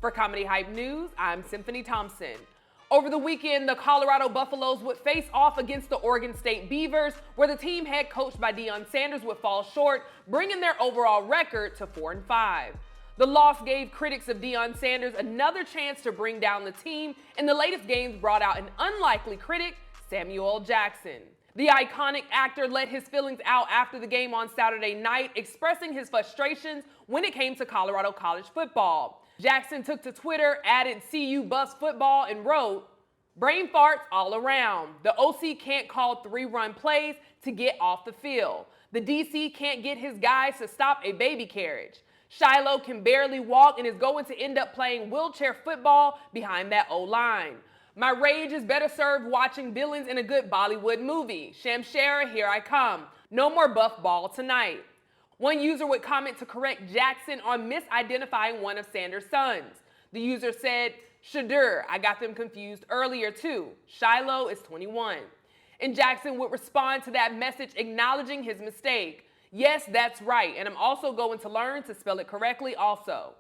For Comedy Hype News, I'm Symphony Thompson. Over the weekend, the Colorado Buffaloes would face off against the Oregon State Beavers, where the team head coached by Deion Sanders would fall short, bringing their overall record to 4-5. The loss gave critics of Deion Sanders another chance to bring down the team, and the latest games brought out an unlikely critic, Samuel Jackson. The iconic actor let his feelings out after the game on Saturday night, expressing his frustrations when it came to Colorado college football. Jackson took to Twitter, added "CU bust football," and wrote, "Brain farts all around. The OC can't call 3-run plays to get off the field. The DC can't get his guys to stop a baby carriage. Shiloh can barely walk and is going to end up playing wheelchair football behind that O-line. My rage is better served watching villains in a good Bollywood movie. Shamshara, here I come. No more buff ball tonight." One user would comment to correct Jackson on misidentifying one of Sanders' sons. The user said, "Shadur, I got them confused earlier too. Shiloh is 21. And Jackson would respond to that message acknowledging his mistake. "Yes, that's right, and I'm also going to learn to spell it correctly also."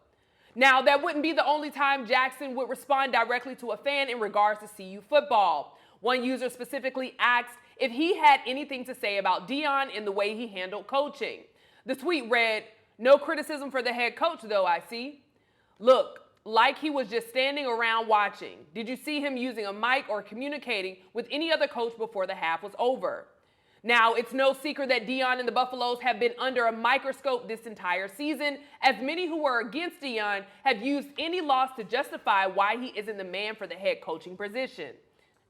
Now, that wouldn't be the only time Jackson would respond directly to a fan in regards to CU football. One user specifically asked if he had anything to say about Deion and the way he handled coaching. The tweet read, "No criticism for the head coach though, I see. Look, like he was just standing around watching. Did you see him using a mic or communicating with any other coach before the half was over?" Now, it's no secret that Deion and the Buffaloes have been under a microscope this entire season, as many who were against Deion have used any loss to justify why he isn't the man for the head coaching position.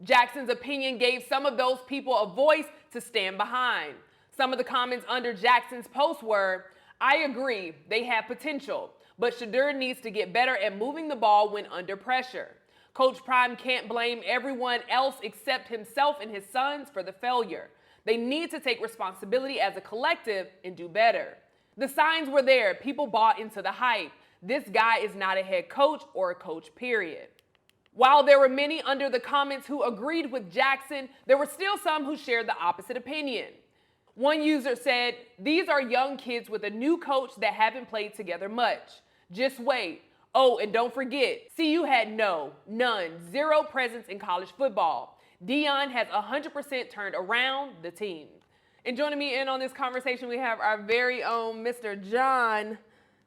Jackson's opinion gave some of those people a voice to stand behind. Some of the comments under Jackson's post were, "I agree, they have potential, but Shadur needs to get better at moving the ball when under pressure. Coach Prime can't blame everyone else except himself and his sons for the failure. They need to take responsibility as a collective and do better. The signs were there. People bought into the hype. This guy is not a head coach or a coach, period." While there were many under the comments who agreed with Jackson, there were still some who shared the opposite opinion. One user said, "These are young kids with a new coach that haven't played together much. Just wait. Oh, and don't forget, CU had zero presence in college football. Deion has 100% turned around the team." And joining me in on this conversation, we have our very own Mr. John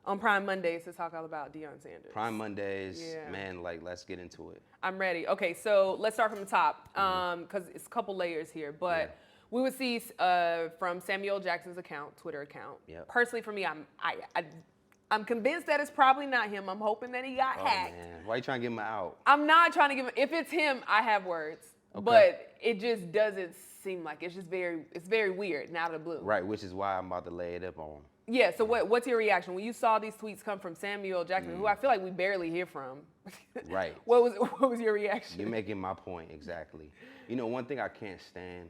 on Prime Mondays to talk all about Deion Sanders. Prime Mondays, man, let's get into it. I'm ready. Okay, so let's start from the top, because it's a couple layers here. But we would see from Samuel Jackson's account, Twitter account. Yep. Personally, for me, I'm convinced that it's probably not him. I'm hoping that he got hacked. Man. Why are you trying to get him out? I'm not trying to give him. If it's him, I have words. Okay. But it just doesn't seem like it's very weird and out of the blue. Right, which is why I'm about to lay it up on. Yeah, so what's your reaction when you saw these tweets come from Samuel Jackson, who I feel like we barely hear from? Right. What was your reaction? You're making my point, exactly. You know, one thing I can't stand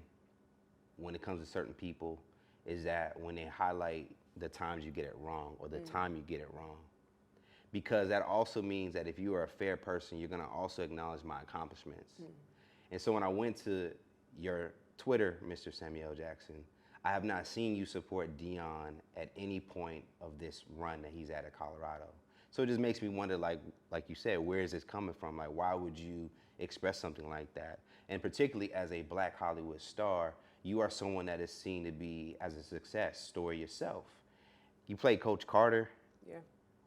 when it comes to certain people is that when they highlight the times you get it wrong or the time you get it wrong. Because that also means that if you are a fair person, you're gonna also acknowledge my accomplishments. And so when I went to your Twitter, Mr. Samuel Jackson, I have not seen you support Deion at any point of this run that he's at Colorado. So it just makes me wonder, like you said, where is this coming from? Like, why would you express something like that? And particularly as a Black Hollywood star, you are someone that is seen to be as a success story yourself. You played Coach Carter,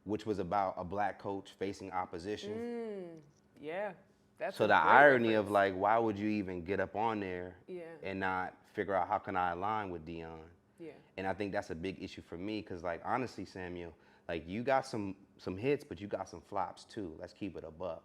which was about a Black coach facing opposition. Yeah. That's so the irony of like, why would you even get up on there and not figure out how can I align with Deion? Yeah. And I think that's a big issue for me because like honestly, Samuel, like you got some hits, but you got some flops too. Let's keep it a buck.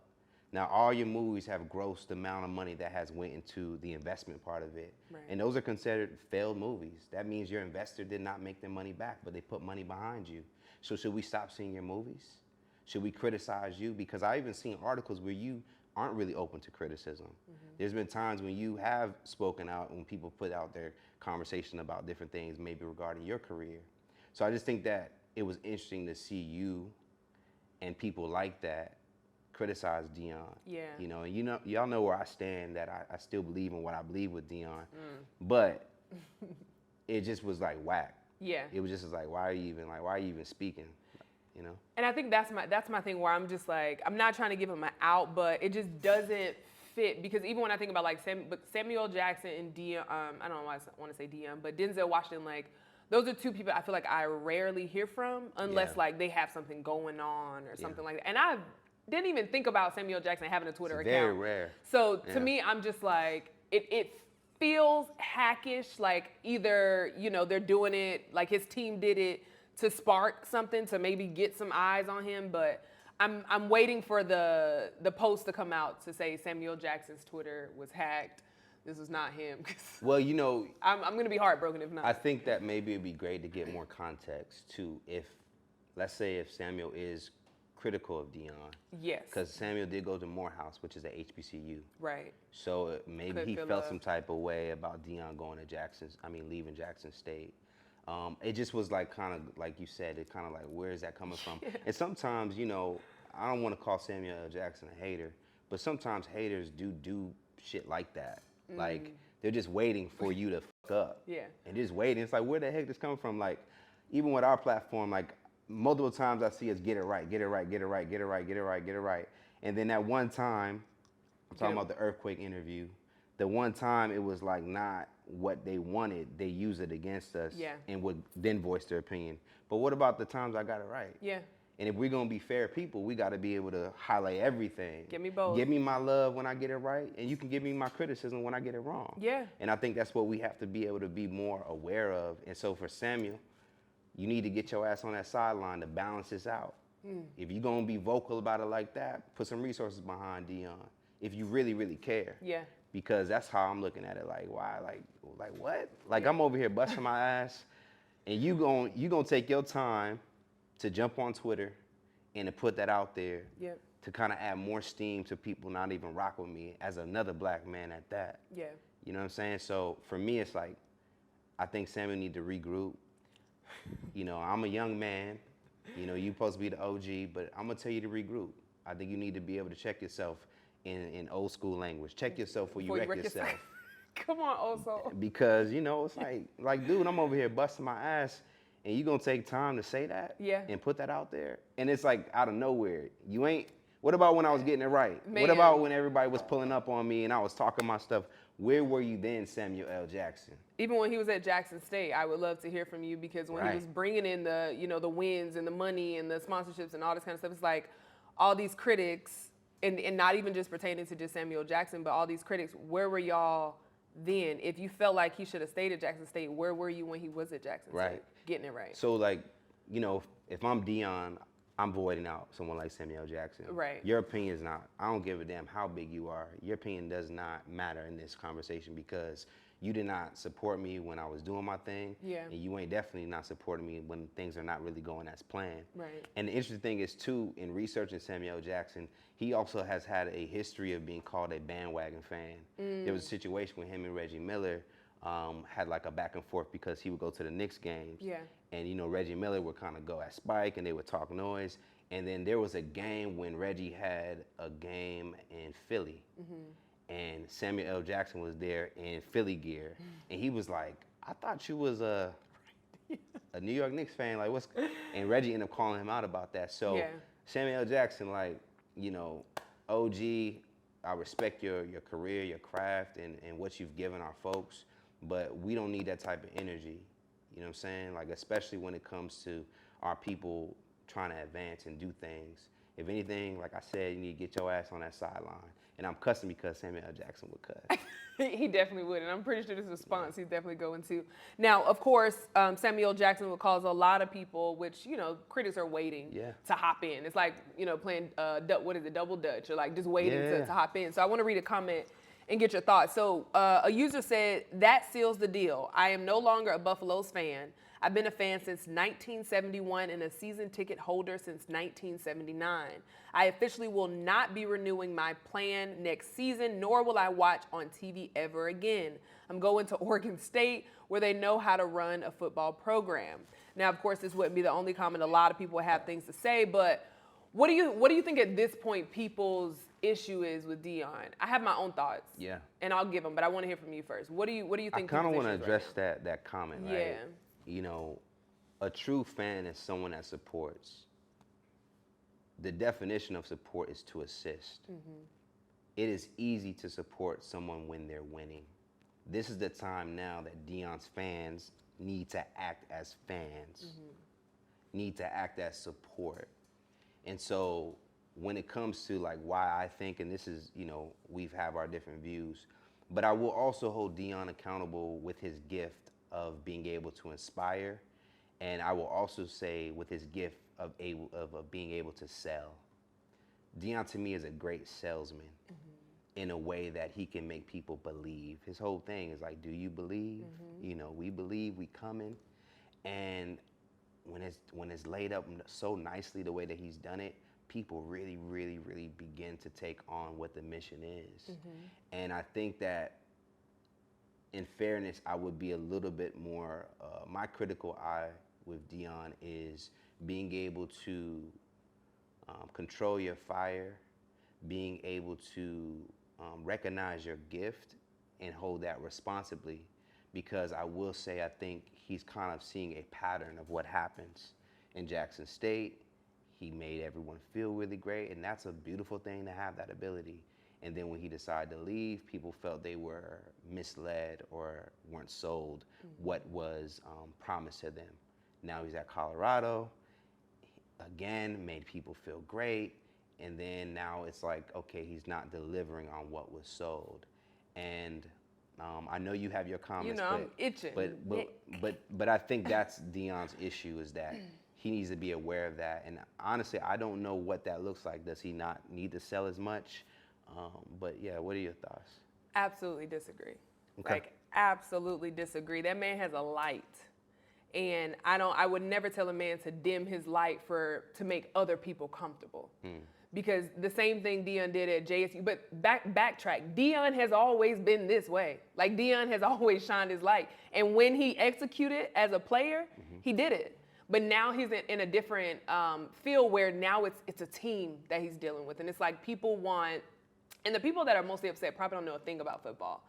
Now all your movies have grossed the amount of money that has went into the investment part of it. Right. And those are considered failed movies. That means your investor did not make their money back, but they put money behind you. So should we stop seeing your movies? Should we criticize you? Because I even seen articles where you aren't really open to criticism. There's been times when you have spoken out when people put out their conversation about different things, maybe regarding your career. So I just think that it was interesting to see you and people like that criticize Deion. Yeah. You know, and y'all know where I stand, that I still believe in what I believe with Deion. But it just was like whack. Yeah. It was just like, why are you even speaking? you know. And I think that's my thing where I'm just like, I'm not trying to give him an out, but it just doesn't fit, because even when I think about like Samuel Jackson and Deion, I don't know why I want to say Deion, but Denzel Washington, like those are two people I feel like I rarely hear from unless like they have something going on or something like that. And I didn't even think about Samuel Jackson having a Twitter account. Very rare. So to me, I'm just like, it feels hackish, like either, you know, they're doing it, like his team did it to spark something, to maybe get some eyes on him, but I'm waiting for the post to come out to say Samuel Jackson's Twitter was hacked. This was not him. Well, you know, I'm going to be heartbroken if not. I think that maybe it'd be great to get more context too. If, let's say, if Samuel is critical of Deion. Yes. Because Samuel did go to Morehouse, which is a HBCU. Right. So maybe he felt some type of way about Deion going to leaving Jackson State. It just was like kind of like you said, it kind of like, where is that coming from? And sometimes, you know, I don't want to call Samuel L. Jackson a hater, but sometimes haters do shit like that. Like they're just waiting for you to fuck up. Yeah. And just waiting. It's like, where the heck this coming from? Like, even with our platform, like multiple times I see us get it right. And then that one time, I'm talking about the earthquake interview, the one time it was like not what they wanted, they use it against us and would then voice their opinion. But what about the times I got it right? Yeah. And if we're gonna be fair people, we gotta be able to highlight everything. Give me both. Give me my love when I get it right, and you can give me my criticism when I get it wrong. Yeah. And I think that's what we have to be able to be more aware of. And so for Samuel, you need to get your ass on that sideline to balance this out. If you're gonna be vocal about it like that, put some resources behind Deion. If you really, really care. Yeah. Because that's how I'm looking at it. Like, why? Like what? Like I'm over here busting my ass, and you gonna take your time to jump on Twitter and to put that out there to kind of add more steam to people not even rock with me as another black man at that. Yeah. You know what I'm saying? So for me, it's like, I think Samuel need to regroup. You know, I'm a young man. You know, you supposed to be the OG, but I'm gonna tell you to regroup. I think you need to be able to check yourself in old school language. Check yourself before you wreck yourself. Come on, also. Because, you know, it's like, dude, I'm over here busting my ass, and you gonna take time to say that and put that out there? And it's like out of nowhere. You ain't, what about when I was getting it right? Man. What about when everybody was pulling up on me and I was talking my stuff? Where were you then, Samuel L. Jackson? Even when he was at Jackson State, I would love to hear from you, because when he was bringing in the, you know, the wins and the money and the sponsorships and all this kind of stuff, it's like all these critics, and not even just pertaining to just Samuel Jackson, but all these critics, where were y'all then? If you felt like he should have stayed at Jackson State, where were you when he was at Jackson State? Getting it right. So, like, you know, if I'm Deion, I'm voiding out someone like Samuel Jackson. Right. Your opinion is not. I don't give a damn how big you are. Your opinion does not matter in this conversation, because you did not support me when I was doing my thing. Yeah. And you ain't definitely not supporting me when things are not really going as planned. Right. And the interesting thing is, too, in researching Samuel Jackson, he also has had a history of being called a bandwagon fan. There was a situation with him and Reggie Miller had like a back and forth, because he would go to the Knicks games. Yeah. And, you know, Reggie Miller would kind of go at Spike, and they would talk noise. And then there was a game when Reggie had a game in Philly. And Samuel L. Jackson was there in Philly gear. And he was like, I thought you was a New York Knicks fan. Like, what's... And Reggie ended up calling him out about that. So Samuel L. Jackson, like, you know, OG, I respect your career, your craft, and what you've given our folks. But we don't need that type of energy. You know what I'm saying? Like, especially when it comes to our people trying to advance and do things. If anything, like I said, you need to get your ass on that sideline. And I'm cussing because Samuel L. Jackson would cuss. He definitely would, and I'm pretty sure this is a response he's definitely going to. Now, of course, Samuel Jackson would cause a lot of people, which, you know, critics are waiting to hop in. It's like, you know, playing, double dutch, or like just waiting to hop in. So I want to read a comment and get your thoughts. So a user said, that seals the deal. I am no longer a Buffaloes fan. I've been a fan since 1971 and a season ticket holder since 1979. I officially will not be renewing my plan next season, nor will I watch on TV ever again. I'm going to Oregon State, where they know how to run a football program. Now, of course, this wouldn't be the only comment. A lot of people have things to say, but what do you think at this point people's issue is with Deion? I have my own thoughts. Yeah. And I'll give them, but I want to hear from you first. What do you think? I kind of want to address that comment, right? Yeah. You know, a true fan is someone that supports. the definition of support is to assist. It is easy to support someone when they're winning. This is the time now that Deion's fans need to act as fans, need to act as support. And so when it comes to like why I think, and this is, we have our different views, but I will also hold Deion accountable with his gift of being able to inspire. And I will also say with his gift of being able to sell. Deion to me is a great salesman in a way that he can make people believe. His whole thing is like, do you believe? We believe, we coming. And when it's laid up so nicely the way that he's done it, people really, really, really begin to take on what the mission is. And I think that in fairness, I would be a little bit more, my critical eye with Deion is being able to control your fire, being able to recognize your gift and hold that responsibly. Because I will say, I think he's kind of seeing a pattern of what happens in Jackson State. He made everyone feel really great, and that's a beautiful thing to have that ability. And then when he decided to leave, people felt they were misled or weren't sold what was promised to them. Now he's at Colorado, again, made people feel great, and then now it's like, okay, he's not delivering on what was sold. And I know you have your comments, I'm itching. But I think that's Deion's issue, is that he needs to be aware of that. And honestly, I don't know what that looks like. Does he not need to sell as much? But yeah, what are your thoughts? Absolutely disagree. Okay. Absolutely disagree. That man has a light. And I would never tell a man to dim his light to make other people comfortable. Because the same thing Deion did at JSU, but backtrack, Deion has always been this way. Like, Deion has always shined his light. And when he executed as a player, he did it. But now he's in a different field where now it's a team that he's dealing with. And it's like people want, and the people that are mostly upset probably don't know a thing about football.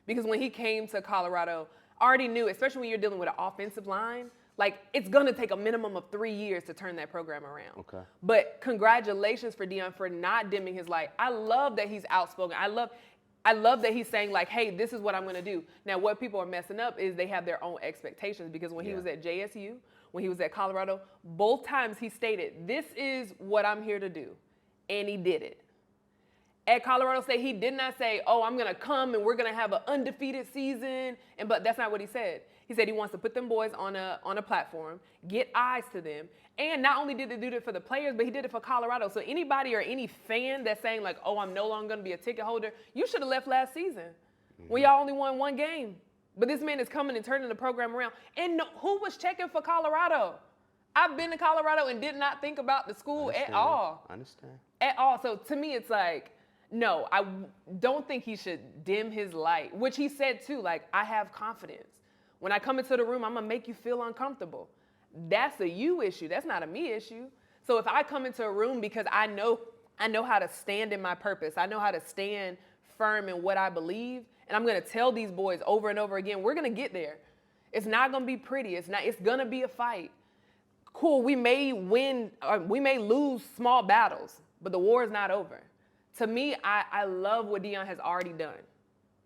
Because when he came to Colorado, I already knew, especially when you're dealing with an offensive line, like, it's going to take a minimum of 3 years to turn that program around. Okay. But congratulations for Deion for not dimming his light. I love that he's outspoken. I love that he's saying, like, hey, this is what I'm going to do. Now, what people are messing up is they have their own expectations, because when he was at JSU, when he was at Colorado, both times he stated, this is what I'm here to do. And he did it. At Colorado State, he did not say, oh, I'm going to come and we're going to have an undefeated season. But that's not what he said. He said he wants to put them boys on a platform, get eyes to them. And not only did he do it for the players, but he did it for Colorado. So anybody or any fan that's saying, like, oh, I'm no longer going to be a ticket holder, you should have left last season when y'all only won one game. But this man is coming and turning the program around. And who was checking for Colorado? I've been to Colorado and did not think about the school at all. I understand. At all. So to me, it's like, no, I don't think he should dim his light, which he said too, like, I have confidence. When I come into the room, I'm going to make you feel uncomfortable. That's a you issue. That's not a me issue. So if I come into a room because I know how to stand in my purpose, I know how to stand firm in what I believe, and I'm going to tell these boys over and over again, we're going to get there. It's not going to be pretty. It's going to be a fight. Cool, we may win, or we may lose small battles, but the war is not over. To me, I love what Deion has already done.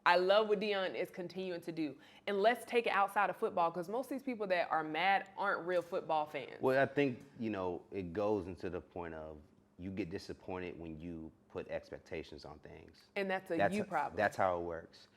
I love what Deion is continuing to do. And let's take it outside of football, because most of these people that are mad aren't real football fans. Well, I think, it goes into the point of you get disappointed when you put expectations on things. And that's a you problem. That's how it works.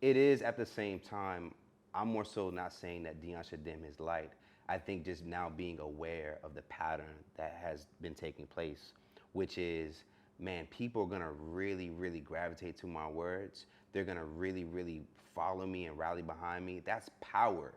It is, at the same time, I'm more so not saying that Deion should dim his light. I think just now being aware of the pattern that has been taking place, which is, man, people are going to really, really gravitate to my words. They're going to really, really follow me and rally behind me. That's power.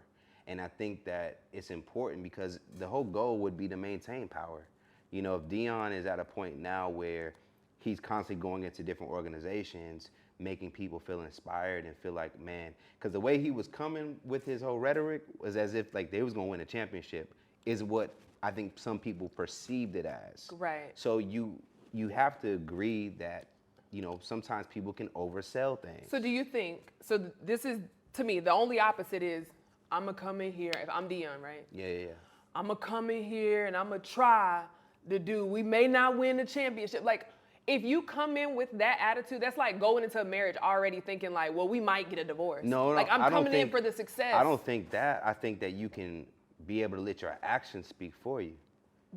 And I think that it's important, because the whole goal would be to maintain power. If Deion is at a point now where he's constantly going into different organizations, making people feel inspired and feel like, man, because the way he was coming with his whole rhetoric was as if like they was going to win a championship, is what I think some people perceived it as. Right. So you have to agree that, sometimes people can oversell things. So do you think, this is, to me, the only opposite is, I'm going to come in here, if I'm Deion, right? Yeah. I'm going to come in here and I'm going to try the dude. We may not win the championship. Like, if you come in with that attitude, that's like going into a marriage already thinking like, well, we might get a divorce. No, like I'm coming in for the success. I don't think that. I think that you can be able to let your actions speak for you.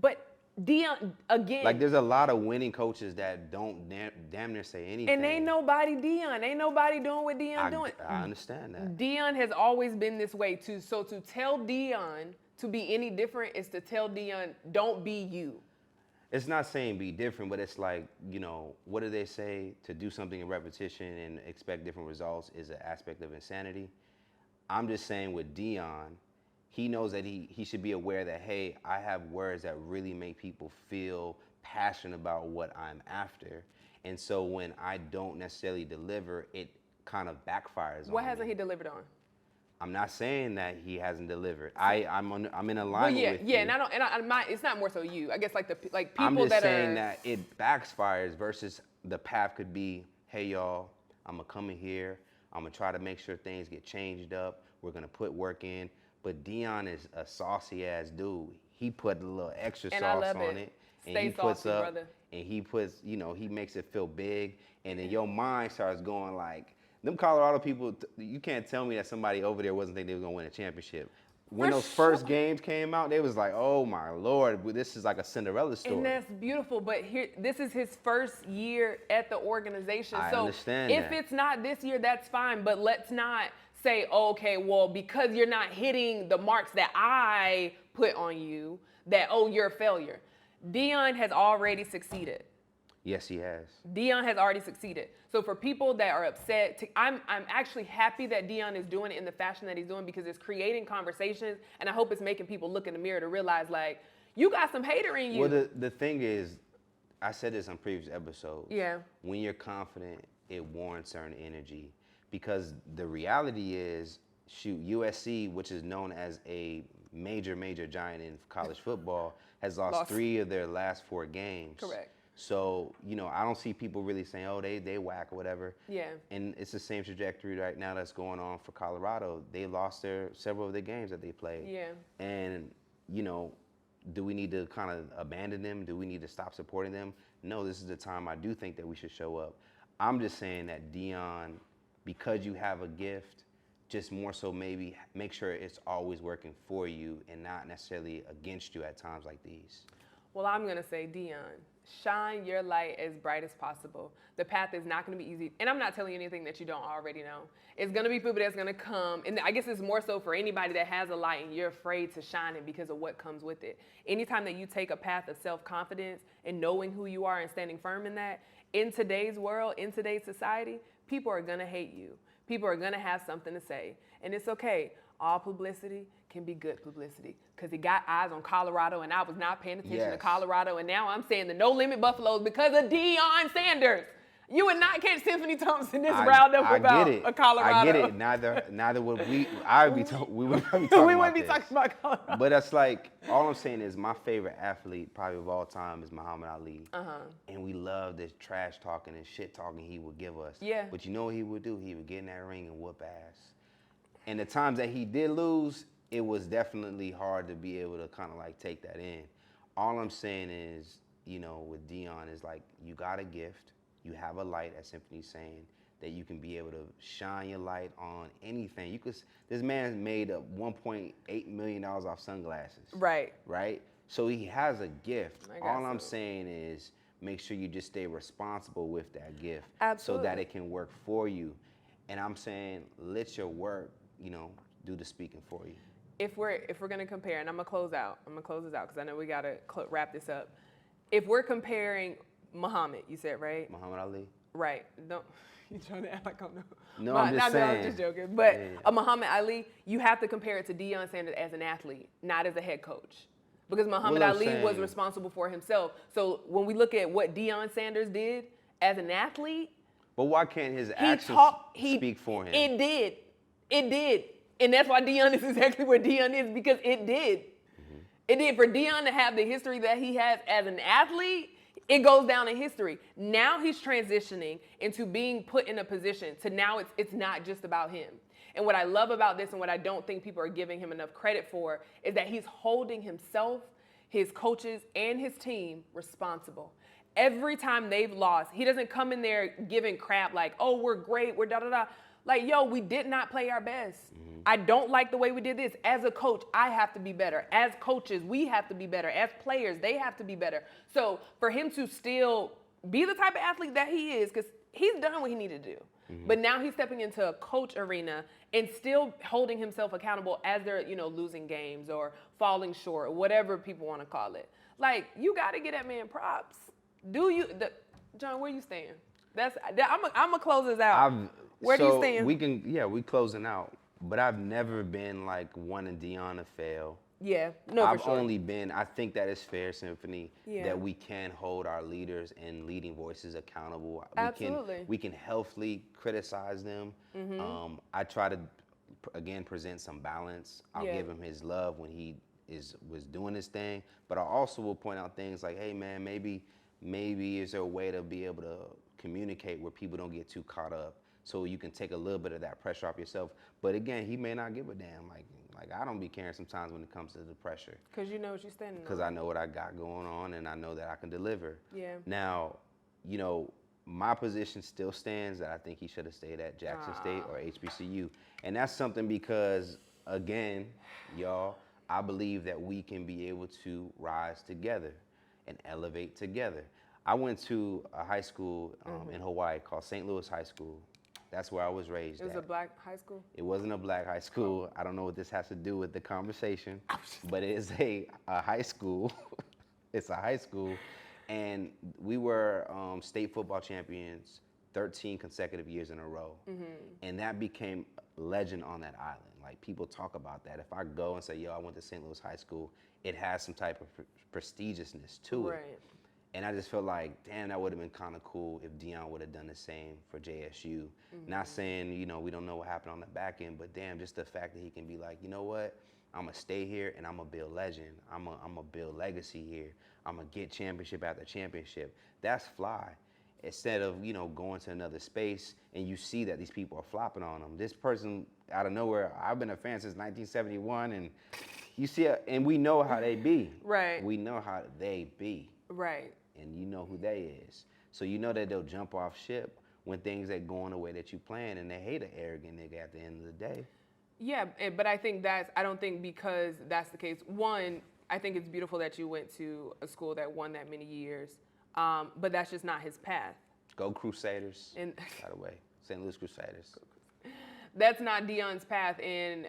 But Deion, again. Like, there's a lot of winning coaches that don't damn near say anything. And ain't nobody Deion. Ain't nobody doing what Deion doing. I understand that. Deion has always been this way too. So to tell Deion to be any different is to tell Deion, don't be you. It's not saying be different, but it's like, what do they say? To do something in repetition and expect different results is an aspect of insanity. I'm just saying with Deion, he knows that he should be aware that, hey, I have words that really make people feel passionate about what I'm after. And so when I don't necessarily deliver, it kind of backfires on me. What hasn't he delivered on? I'm not saying that he hasn't delivered. I'm in alignment with you. Yeah, it's not more so you. I guess like people that are. I'm just saying that it backfires versus the path could be, hey y'all, I'm gonna come in here, I'm gonna try to make sure things get changed up. We're gonna put work in. But Deion is a saucy ass dude. He put a little extra sauce on it. And Stay he puts saucy, up brother. And he puts, he makes it feel big. And then your mind starts going like, them Colorado people, you can't tell me that somebody over there wasn't thinking they were going to win a championship. When those first games came out, they was like, oh my Lord, this is like a Cinderella story. And that's beautiful, but this is his first year at the organization. I so understand if it's not this year, that's fine, but let's not say, okay, well, because you're not hitting the marks that I put on you, that, you're a failure. Deion has already succeeded. Yes, he has. Deion has already succeeded. So for people that are upset, I'm actually happy that Deion is doing it in the fashion that he's doing because it's creating conversations, and I hope it's making people look in the mirror to realize, like, you got some hater in you. Well, the thing is, I said this on previous episodes. Yeah. When you're confident, it warrants certain energy because the reality is, USC, which is known as a major giant in college football, has lost 3 of their last 4 games. Correct. So, I don't see people really saying, oh, they whack or whatever. Yeah. And it's the same trajectory right now that's going on for Colorado. They lost several of the games that they played. Yeah. And, do we need to kind of abandon them? Do we need to stop supporting them? No, this is the time I do think that we should show up. I'm just saying that Deion, because you have a gift, just more so maybe make sure it's always working for you and not necessarily against you at times like these. Well, I'm going to say, Deion, shine your light as bright as possible. The path is not going to be easy. And I'm not telling you anything that you don't already know. It's going to be people that's going to come. And I guess it's more so for anybody that has a light and you're afraid to shine it because of what comes with it. Anytime that you take a path of self-confidence and knowing who you are and standing firm in that, in today's world, in today's society, people are going to hate you. People are going to have something to say. And it's okay. All publicity can be good publicity because he got eyes on Colorado and I was not paying attention to Colorado. And now I'm saying the No Limit Buffaloes because of Deion Sanders. You would not catch Symphony Thompson this roundup about a Colorado. I get it. Neither would we. We wouldn't be talking about Colorado. But that's like, all I'm saying is my favorite athlete probably of all time is Muhammad Ali. And we love this trash talking and shit talking he would give us. Yeah. But you know what he would do? He would get in that ring and whoop ass. And the times that he did lose, it was definitely hard to be able to kind of like take that in. All I'm saying is, with Deion is like, you got a gift. You have a light, as Symphony's saying, that you can be able to shine your light on anything. This man made up $1.8 million off sunglasses. Right. Right? So he has a gift. All I'm saying is make sure you just stay responsible with that gift. Absolutely. So that it can work for you. And I'm saying let your work, do the speaking for you. If we're going to compare, and I'm going to close this out because I know we got to wrap this up. If we're comparing Muhammad, you said, right? Muhammad Ali. Right. Don't you trying to act like I don't know? No, I'm just saying. I'm just joking. But a Muhammad Ali, you have to compare it to Deion Sanders as an athlete, not as a head coach. Because Muhammad Ali was responsible for himself. So when we look at what Deion Sanders did as an athlete. But why can't his actions speak for him? It did. And that's why Deion is exactly where Deion is, because it did. Mm-hmm. It did. For Deion to have the history that he has as an athlete, it goes down in history. Now he's transitioning into being put in a position to now it's not just about him. And what I love about this and what I don't think people are giving him enough credit for is that he's holding himself, his coaches and his team responsible. Every time they've lost, he doesn't come in there giving crap like, oh, we're great, we're da-da-da. Like, yo, we did not play our best. Mm-hmm. I don't like the way we did this. As a coach, I have to be better. As coaches, we have to be better. As players, they have to be better. So for him to still be the type of athlete that he is, because he's done what he needed to do. Mm-hmm. But now he's stepping into a coach arena and still holding himself accountable as they're, losing games or falling short or whatever people want to call it. Like, you got to get that man props. John, where you stand? I'm gonna close this out. Where do you stand? We closing out. But I've never been like wanting Deion to fail. Yeah, no, I've for sure. only been. I think that is fair, Symphony. Yeah. That we can hold our leaders and leading voices accountable. Absolutely. We can healthily criticize them. Mm-hmm. I try to again present some balance. I'll give him his love when he was doing his thing, but I also will point out things like, hey man, maybe is there a way to be able to communicate where people don't get too caught up, so you can take a little bit of that pressure off yourself. But again, he may not give a damn. Like I don't be caring sometimes when it comes to the pressure. Because you know what you're standing on. Because I know what I got going on, and I know that I can deliver. Yeah. Now, my position still stands that I think he should have stayed at Jackson State or HBCU. And that's something because, again, y'all, I believe that we can be able to rise together and elevate together. I went to a high school in Hawaii called St. Louis High School. That's where I was raised. It was a black high school? It wasn't a black high school. I don't know what this has to do with the conversation, but it is a high school. It's a high school. And we were state football champions 13 consecutive years in a row. Mm-hmm. And that became legend on that island. Like, people talk about that. If I go and say, yo, I went to St. Louis High School, it has some type of prestigiousness to it. Right. And I just felt like, damn, that would have been kind of cool if Deion would have done the same for JSU. Mm-hmm. Not saying, we don't know what happened on the back end, but damn, just the fact that he can be like, you know what? I'm going to stay here and I'm going to build legend. I'm going to build legacy here. I'm going to get championship after championship. That's fly. Instead of, going to another space and you see that these people are flopping on them. This person out of nowhere, I've been a fan since 1971, and you see, and we know how they be. Right. We know how they be. Right. And you know who they is. So you know that they'll jump off ship when things ain't going the way that you plan, and they hate an arrogant nigga at the end of the day. Yeah, but I don't think because that's the case. One, I think it's beautiful that you went to a school that won that many years, but that's just not his path. Go Crusaders, by the way. St. Louis Crusaders. That's not Deion's path, and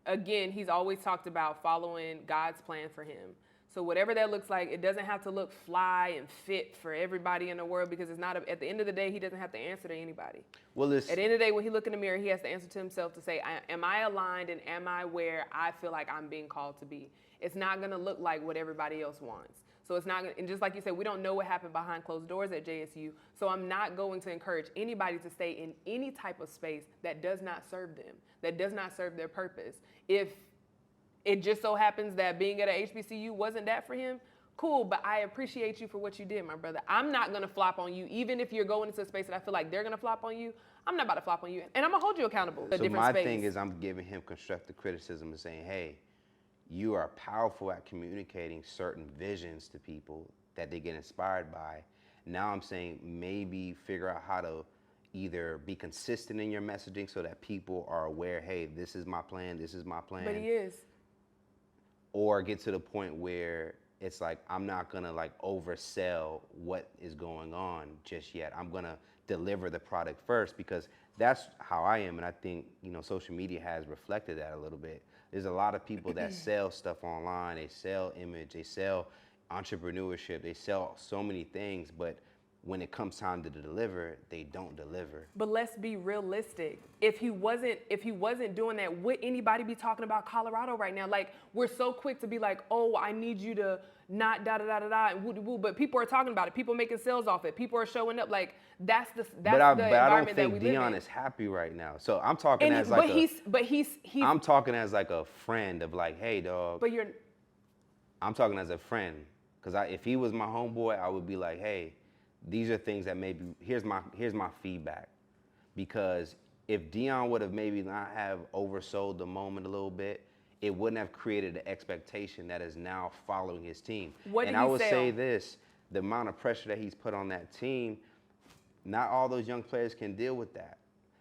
again, he's always talked about following God's plan for him. So whatever that looks like, it doesn't have to look fly and fit for everybody in the world, because it's not, at the end of the day, he doesn't have to answer to anybody. Well, at the end of the day, when he look in the mirror, he has to answer to himself to say, am I aligned and am I where I feel like I'm being called to be? It's not going to look like what everybody else wants. So it's not, and just like you said, we don't know what happened behind closed doors at JSU. So I'm not going to encourage anybody to stay in any type of space that does not serve them, that does not serve their purpose. If it just so happens that being at a HBCU wasn't that for him, cool, but I appreciate you for what you did, my brother. I'm not going to flop on you, even if you're going into a space that I feel like they're going to flop on you. I'm not about to flop on you, and I'm going to hold you accountable. So my thing is, I'm giving him constructive criticism and saying, hey, you are powerful at communicating certain visions to people that they get inspired by. Now I'm saying maybe figure out how to either be consistent in your messaging so that people are aware, hey, this is my plan, this is my plan. But he is. Or get to the point where it's like, I'm not gonna like oversell what is going on just yet. I'm gonna deliver the product first, because that's how I am. And I think, social media has reflected that a little bit. There's a lot of people that sell stuff online. They sell image, they sell entrepreneurship, they sell so many things, but when it comes time to deliver, they don't deliver. But let's be realistic. If he wasn't doing that, would anybody be talking about Colorado right now? Like, we're so quick to be like, oh, I need you to not da-da-da-da-da, and woo-woo, but people are talking about it. People making sales off it. People are showing up. Like, that's the environment that we live in. But I don't think Deion is happy right now. So I'm talking I'm talking as like a friend of like, hey, dog. But I'm talking as a friend, because if he was my homeboy, I would be like, hey, these are things that maybe, here's my feedback. Because if Deion would have maybe not have oversold the moment a little bit, it wouldn't have created the expectation that is now following his team. What and did I he would say say on- this, the amount of pressure that he's put on that team, not all those young players can deal with that.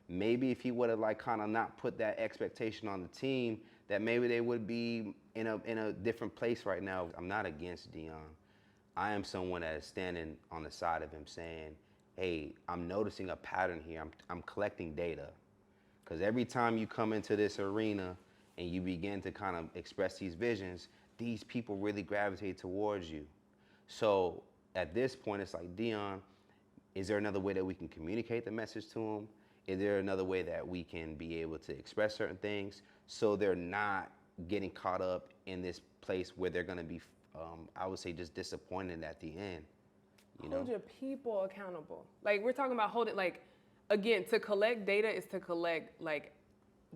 Maybe if he would have like kind of not put that expectation on the team, that maybe they would be in a different place right now. I'm not against Deion. I am someone that is standing on the side of him saying, hey, I'm noticing a pattern here. I'm collecting data. Because every time you come into this arena and you begin to kind of express these visions, these people really gravitate towards you. So at this point, it's like, Deion, is there another way that we can communicate the message to them? Is there another way that we can be able to express certain things so they're not getting caught up in this place where they're going to be, I would say, just disappointed at the end? Hold your people accountable. Like, we're talking about holding, like, again, to collect data is to collect, like,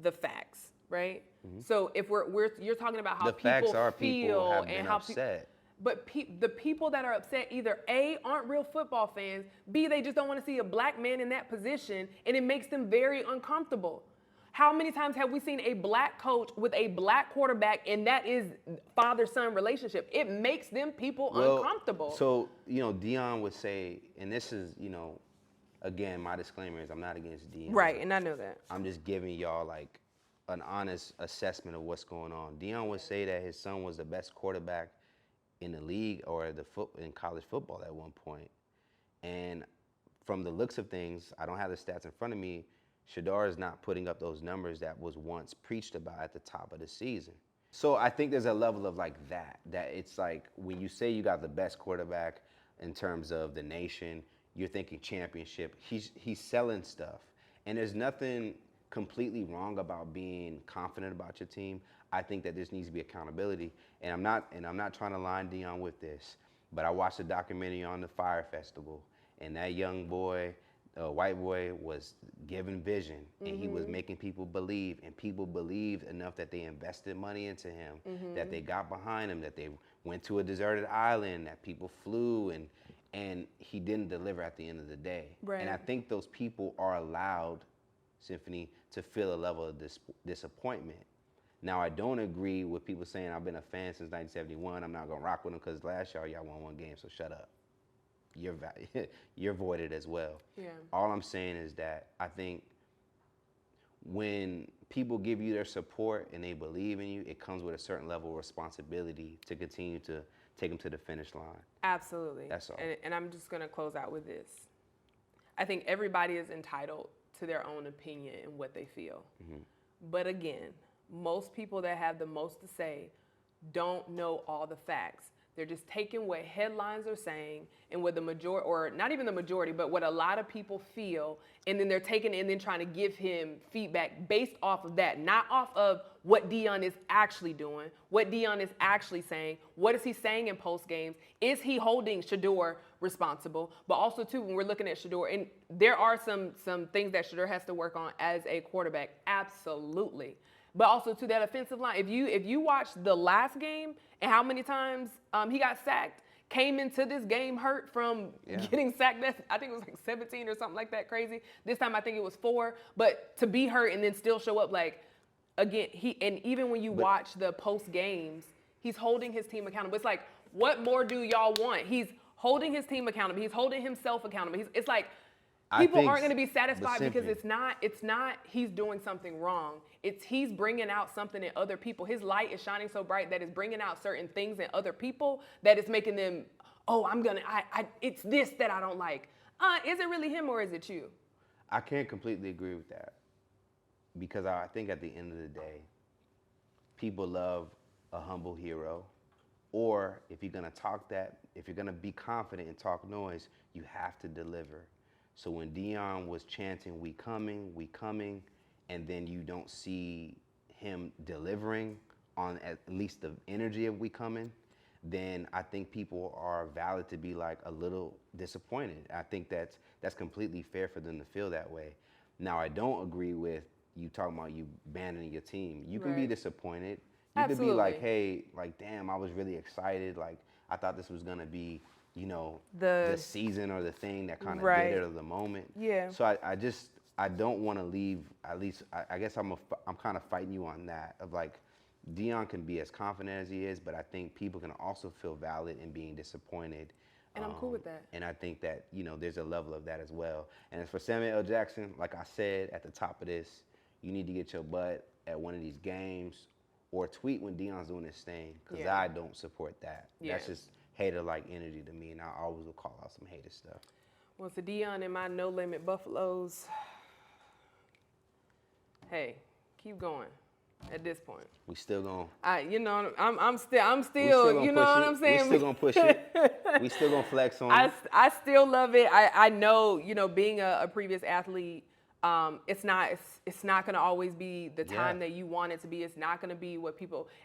the facts, right? Mm-hmm. So if you're talking about how the people facts are feel people have and been how upset. But the people that are upset either A, aren't real football fans, B, they just don't want to see a black man in that position, and it makes them very uncomfortable. How many times have we seen a black coach with a black quarterback, and that is father-son relationship? It makes them people uncomfortable. So, Deion would say, and this is, again, my disclaimer is I'm not against Deion. Right, and I know that. I'm just giving y'all, like, an honest assessment of what's going on. Deion would say that his son was the best quarterback in the league or in college football at one point. And from the looks of things, I don't have the stats in front of me, Shedeur is not putting up those numbers that was once preached about at the top of the season. So I think there's a level of like that it's like when you say you got the best quarterback in terms of the nation, you're thinking championship. He's selling stuff. And there's nothing completely wrong about being confident about your team. I think that there needs to be accountability. And I'm not trying to line Deion with this, but I watched a documentary on the Fire Festival, and that young boy, white boy, was given vision, and he was making people believe, and people believed enough that they invested money into him, that they got behind him, that they went to a deserted island, that people flew, and he didn't deliver at the end of the day. Right. And I think those people are allowed, Symphony, to feel a level of disappointment. Now, I don't agree with people saying I've been a fan since 1971. I'm not going to rock with them because last year y'all won one game, so shut up. You're voided as well. Yeah. All I'm saying is that I think when people give you their support and they believe in you, it comes with a certain level of responsibility to continue to take them to the finish line. Absolutely. That's all. And I'm just going to close out with this. I think everybody is entitled to their own opinion and what they feel. Mm-hmm. But again, most people that have the most to say don't know all the facts. They're just taking what headlines are saying and what the majority, or not even the majority, but what a lot of people feel, and then they're taking it and then trying to give him feedback based off of that, not off of what Deion is actually doing, what Deion is actually saying, what is he saying in post games, is he holding Shedeur responsible, but also too when we're looking at Shedeur, and there are some things that Shedeur has to work on as a quarterback, absolutely. But also to that offensive line, if you watch the last game and how many times he got sacked, came into this game hurt from getting sacked. I think it was like 17 or something like that, crazy. This time I think it was 4. But to be hurt and then still show up, like, again, and even when you watch the post games, he's holding his team accountable. It's like, what more do y'all want? He's holding his team accountable. He's holding himself accountable. It's like, people aren't going to be satisfied because it's not he's doing something wrong. It's he's bringing out something in other people. His light is shining so bright that it's bringing out certain things in other people that it's making them, it's this that I don't like. Is it really him or is it you? I can't completely agree with that because I think at the end of the day, people love a humble hero. Or if you're going to talk that, if you're going to be confident and talk noise, you have to deliver. So when Deion was chanting, we coming, and then you don't see him delivering on at least the energy of we coming, then I think people are valid to be like a little disappointed. I think that's completely fair for them to feel that way. Now, I don't agree with you talking about you abandoning your team. You can be disappointed. You could be like, hey, like, damn, I was really excited. Like, I thought this was going to be, the season or the thing that kind of did it or the moment. Yeah. So I don't want to leave, at least, I guess I'm kind of fighting you on that of like, Deion can be as confident as he is, but I think people can also feel valid in being disappointed. And I'm cool with that. And I think that, there's a level of that as well. And as for Samuel L. Jackson, like I said at the top of this, you need to get your butt at one of these games or tweet when Deion's doing his thing, because I don't support that. Yeah. That's just hater-like energy to me, and I always will call out some hater stuff. Well, for Deion and my No Limit Buffaloes, hey, keep going. At this point, we still gonna. I'm still. You know what I'm saying? We still gonna push it. We still gonna flex on it. I still love it. I know, being a previous athlete, it's not gonna always be the time that you want it to be. It's not gonna be what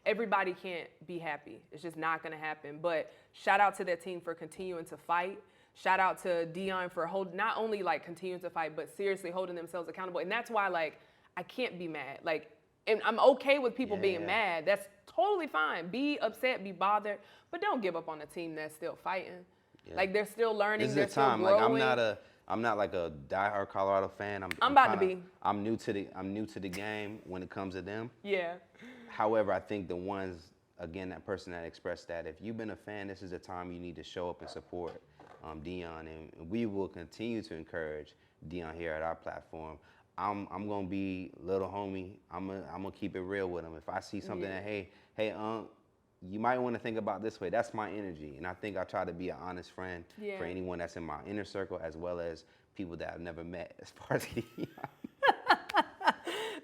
everybody can't be happy. It's just not gonna happen. But shout out to that team for continuing to fight. Shout out to Deion for not only like continuing to fight, but seriously holding themselves accountable. And that's why I can't be mad. And I'm okay with people being mad. That's totally fine. Be upset, be bothered, but don't give up on a team that's still fighting. Yeah. They're still learning. They're still growing. I'm not like a diehard Colorado fan. I'm about to be. I'm new to the game when it comes to them. Yeah. However, I think the ones, again, that person that expressed that, if you've been a fan, this is a time you need to show up and support Deion, and we will continue to encourage Deion here at our platform. I'm gonna be little homie. I'm gonna keep it real with him. If I see something that hey, you might want to think about this way. That's my energy, and I think I try to be an honest friend for anyone that's in my inner circle, as well as people that I've never met. As far as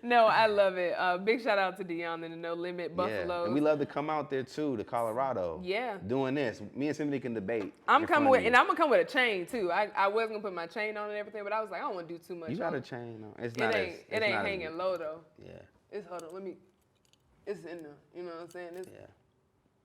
No, I love it. Big shout out to Deion and the No Limit Buffaloes. Yeah. And we love to come out there too, to Colorado. Yeah. Doing this. Me and Symphony can debate. I'm gonna come with a chain too. I was gonna put my chain on and everything, but I was like, I don't want to do too much. You got a chain on. It ain't hanging low though. Yeah. Hold on, it's in there. You know what I'm saying?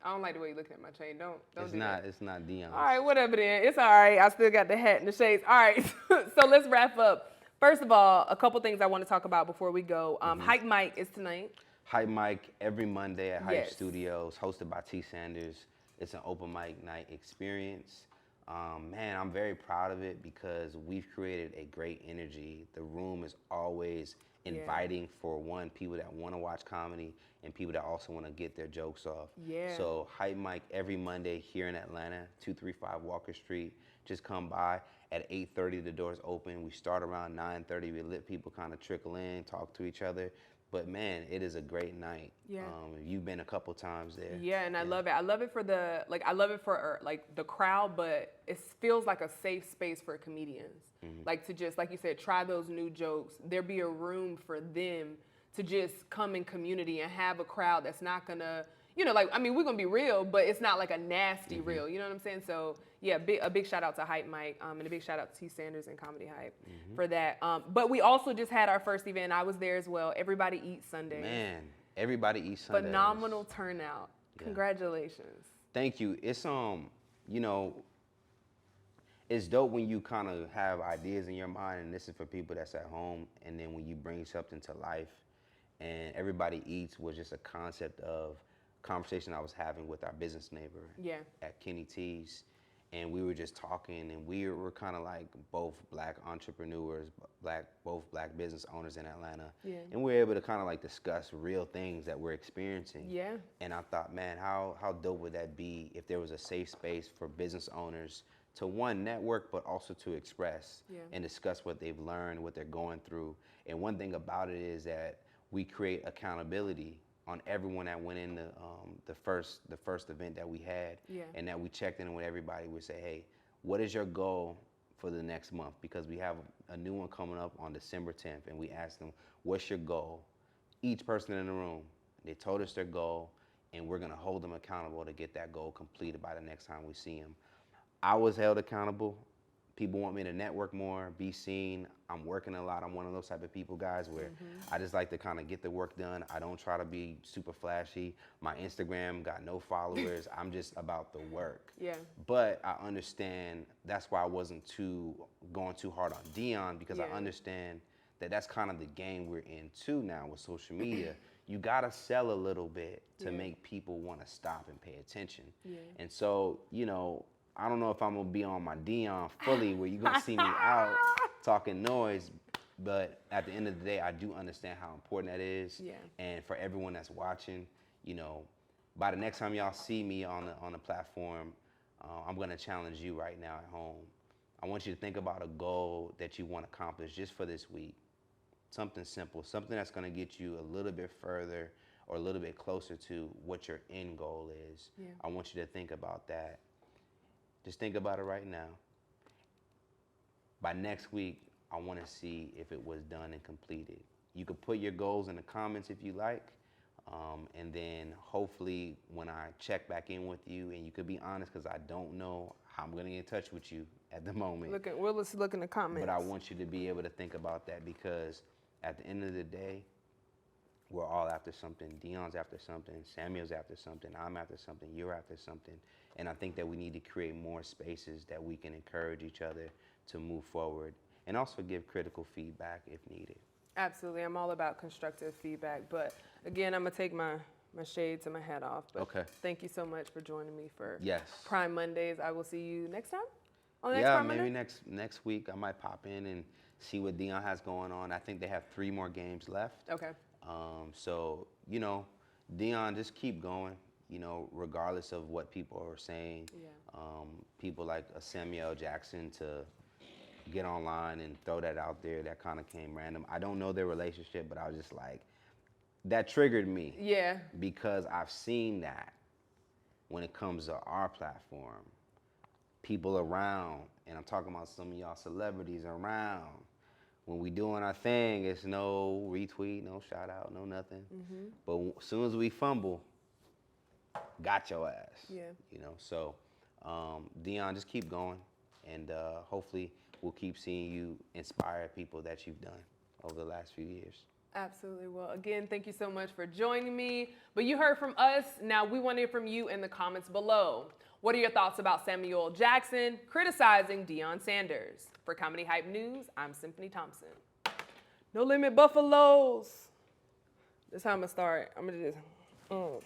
I don't like the way you're looking at my chain. Don't do that. It's not Deion. All right, whatever then. It's all right. I still got the hat and the shades. All right. So let's wrap up. First of all, a couple things I want to talk about before we go. Hype Mic is tonight. Hype Mic every Monday at Hype Studios, hosted by T. Sanders. It's an open mic night experience. Man, I'm very proud of it because we've created a great energy. The room is always inviting for people that want to watch comedy and people that also want to get their jokes off. Yeah. So Hype Mic every Monday here in Atlanta, 235 Walker Street. Just come by. At 8:30, the doors open. We start around 9:30. We let people kind of trickle in, talk to each other. But man, it is a great night. Yeah. You've been a couple times there. Yeah, and I love it. I love it for the crowd, but it feels like a safe space for comedians. Like to just, like you said, try those new jokes. There be a room for them to just come in community and have a crowd that's not gonna, we're gonna be real, but it's not like a nasty real. You know what I'm saying? So yeah, a big shout out to Hype Mic, and a big shout out to T. Sanders and Comedy Hype for that. But we also just had our first event. I was there as well. Everybody Eats Sunday. Man, Everybody Eats Sundays. Phenomenal turnout. Yeah. Congratulations. Thank you. It's it's dope when you kind of have ideas in your mind, and this is for people that's at home, and then when you bring something to life, and Everybody Eats was just a concept of conversation I was having with our business neighbor at Kenny T's, and we were just talking, and we were kind of like both black entrepreneurs, both black business owners in Atlanta, and we were able to kind of like discuss real things that we're experiencing. Yeah. And I thought, man, how dope would that be if there was a safe space for business owners to one, network, but also to express and discuss what they've learned, what they're going through. And one thing about it is that we create accountability on everyone that went in the first event that we had, and that we checked in with everybody. We say, hey, what is your goal for the next month? Because we have a new one coming up on December 10th, and we asked them, what's your goal? Each person in the room, they told us their goal, and we're gonna hold them accountable to get that goal completed by the next time we see them. I was held accountable. People want me to network more, be seen. I'm working a lot. I'm one of those type of people, guys, where I just like to kind of get the work done. I don't try to be super flashy. My Instagram got no followers. I'm just about the work. Yeah. But I understand that's why I wasn't going too hard on Deion, because I understand that that's kind of the game we're in too now with social media. You gotta sell a little bit to make people want to stop and pay attention. Yeah. And so, I don't know if I'm gonna be on my Deion fully where you're gonna see me out talking noise, but at the end of the day, I do understand how important that is. Yeah. And for everyone that's watching, by the next time y'all see me on the platform, I'm gonna challenge you right now at home. I want you to think about a goal that you want to accomplish just for this week. Something simple, something that's gonna get you a little bit further or a little bit closer to what your end goal is. Yeah. I want you to think about that. Just think about it right now. By next week, I want to see if it was done and completed. You could put your goals in the comments if you like, and then hopefully when I check back in with you, and you could be honest, because I don't know how I'm going to get in touch with you at the moment. We'll just look in the comments. But I want you to be able to think about that, because at the end of the day, we're all after something. Deion's after something. Samuel's after something. I'm after something. You're after something. And I think that we need to create more spaces that we can encourage each other to move forward, and also give critical feedback if needed. Absolutely. I'm all about constructive feedback. But again, I'm going to take my shades and my hat off. But Okay. Thank you so much for joining me for Yes. Prime Mondays. I will see you next time on the next Prime maybe Monday? next week I might pop in and see what Deion has going on. I think they have 3 more games left. Okay. So, Deion, just keep going, regardless of what people are saying. Yeah. People like Samuel Jackson to get online and throw that out there, that kind of came random. I don't know their relationship, but I was just like, that triggered me. Yeah. Because I've seen that when it comes to our platform. People around, and I'm talking about some of y'all celebrities around. When we doing our thing, it's no retweet, no shout out, no nothing. Mm-hmm. But as soon as we fumble, got your ass. Yeah. So Deion, just keep going, and hopefully we'll keep seeing you inspire people that you've done over the last few years. Absolutely. Well, again, thank you so much for joining me. But you heard from us. Now we want to hear from you in the comments below. What are your thoughts about Samuel Jackson criticizing Deion Sanders? For Comedy Hype News, I'm Symphony Thompson. No Limit Buffaloes. That's how I'm going to start. I'm going to just...